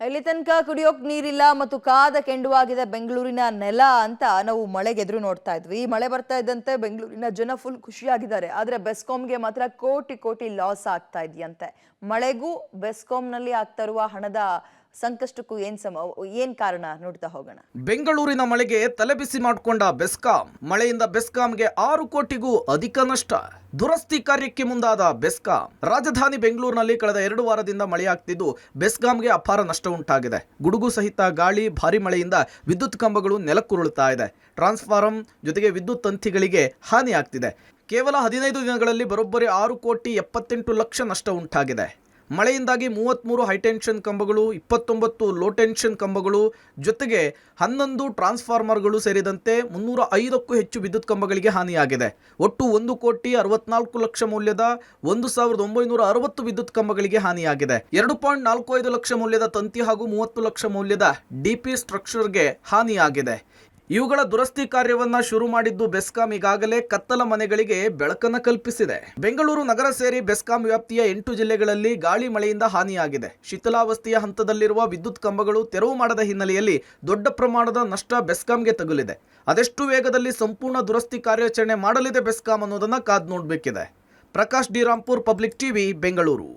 ಇಲ್ಲಿ ತನಕ ಕುಡಿಯೋಕ್ ನೀರಿಲ್ಲ ಮತ್ತು ಕಾದ ಕೆಂಡುವಾಗಿದೆ ಬೆಂಗಳೂರಿನ ನೆಲ ಅಂತ ನಾವು ಮಳೆಗೆ ಎದುರು ನೋಡ್ತಾ ಇದ್ವಿ. ಮಳೆ ಬರ್ತಾ ಇದ್ದಂತೆ ಬೆಂಗಳೂರಿನ ಜನ ಫುಲ್ ಖುಷಿಯಾಗಿದ್ದಾರೆ. ಆದ್ರೆ ಬೆಸ್ಕಾಂಗೆ ಮಾತ್ರ ಕೋಟಿ ಕೋಟಿ ಲಾಸ್ ಆಗ್ತಾ ಇದೆಯಂತೆ. ಮಳೆಗೂ ಬೆಸ್ಕಾಂನಲ್ಲಿ ಆಗ್ತಾ ಇರುವ ಹಣದ ಸಂಕಷ್ಟಕ್ಕೂ ಏನ್ ಕಾರಣ ನೋಡ್ತಾ ಹೋಗೋಣ. ಬೆಂಗಳೂರಿನ ಮಳೆಗೆ ತಲೆಬಿಸಿ ಮಾಡಿಕೊಂಡ ಬೆಸ್ಕಾಂ. ಮಳೆಯಿಂದ ಬೆಸ್ಕಾಂಗೆ 6 ಕೋಟಿಗೂ ಅಧಿಕ ನಷ್ಟ. ದುರಸ್ತಿ ಕಾರ್ಯಕ್ಕೆ ಮುಂದಾದ ಬೆಸ್ಕಾಂ. ರಾಜಧಾನಿ ಬೆಂಗಳೂರಿನಲ್ಲಿ ಕಳೆದ 2 ವಾರದಿಂದ ಮಳೆಯಾಗ್ತಿದ್ದು ಬೆಸ್ಕಾಂಗೆ ಅಪಾರ ನಷ್ಟ ಉಂಟಾಗಿದೆ. ಗುಡುಗು ಸಹಿತ ಗಾಳಿ, ಭಾರಿ ಮಳೆಯಿಂದ ವಿದ್ಯುತ್ ಕಂಬಗಳು ನೆಲಕ್ಕುರುಳುತ್ತಾ ಇದೆ. ಟ್ರಾನ್ಸ್ಫಾರ್ಮರ್ ಜೊತೆಗೆ ವಿದ್ಯುತ್ ತಂತಿಗಳಿಗೆ ಹಾನಿ ಆಗ್ತಿದೆ. ಕೇವಲ 15 ದಿನಗಳಲ್ಲಿ ಬರೋಬ್ಬರಿ 6 ಕೋಟಿ 78 ಲಕ್ಷ ನಷ್ಟ ಉಂಟಾಗಿದೆ. ಮಳೆಯಿಂದಾಗಿ 33 ಹೈಟೆನ್ಷನ್ ಕಂಬಗಳು, 29 ಲೋ ಟೆನ್ಷನ್ ಕಂಬಗಳು, ಜೊತೆಗೆ 11 ಟ್ರಾನ್ಸ್ಫಾರ್ಮರ್ಗಳು ಸೇರಿದಂತೆ 305ಕ್ಕೂ ಹೆಚ್ಚು ವಿದ್ಯುತ್ ಕಂಬಗಳಿಗೆ ಹಾನಿಯಾಗಿದೆ. ಒಟ್ಟು 1 ಕೋಟಿ 64 ಲಕ್ಷ ಮೌಲ್ಯದ 1960 ವಿದ್ಯುತ್ ಕಂಬಗಳಿಗೆ ಹಾನಿಯಾಗಿದೆ. 2.45 ಲಕ್ಷ ಮೌಲ್ಯದ ತಂತಿ ಹಾಗೂ 30 ಲಕ್ಷ ಮೌಲ್ಯದ ಡಿಪಿ ಸ್ಟ್ರಕ್ಚರ್ಗೆ ಹಾನಿಯಾಗಿದೆ. ಇವುಗಳ ದುರಸ್ತಿ ಕಾರ್ಯವನ್ನ ಶುರು ಮಾಡಿದ್ದು ಬೆಸ್ಕಾಂ ಈಗಾಗಲೇ ಕತ್ತಲ ಮನೆಗಳಿಗೆ ಬೆಳಕನ್ನು ಕಲ್ಪಿಸಿದೆ. ಬೆಂಗಳೂರು ನಗರ ಸೇರಿ ಬೆಸ್ಕಾಂ ವ್ಯಾಪ್ತಿಯ 8 ಜಿಲ್ಲೆಗಳಲ್ಲಿ ಗಾಳಿ ಮಳೆಯಿಂದ ಹಾನಿಯಾಗಿದೆ. ಶಿಥಿಲಾವಸ್ಥೆಯ ಹಂತದಲ್ಲಿರುವ ವಿದ್ಯುತ್ ಕಂಬಗಳು ತೆರವು ಮಾಡದ ಹಿನ್ನೆಲೆಯಲ್ಲಿ ದೊಡ್ಡ ಪ್ರಮಾಣದ ನಷ್ಟ ಬೆಸ್ಕಾಂಗೆ ತಗುಲಿದೆ. ಅದೆಷ್ಟು ವೇಗದಲ್ಲಿ ಸಂಪೂರ್ಣ ದುರಸ್ತಿ ಕಾರ್ಯಾಚರಣೆ ಮಾಡಲಿದೆ ಬೆಸ್ಕಾಂ ಅನ್ನೋದನ್ನ ಕಾದು ನೋಡಬೇಕಿದೆ. Prakash D Rampur, Public TV, Bengaluru.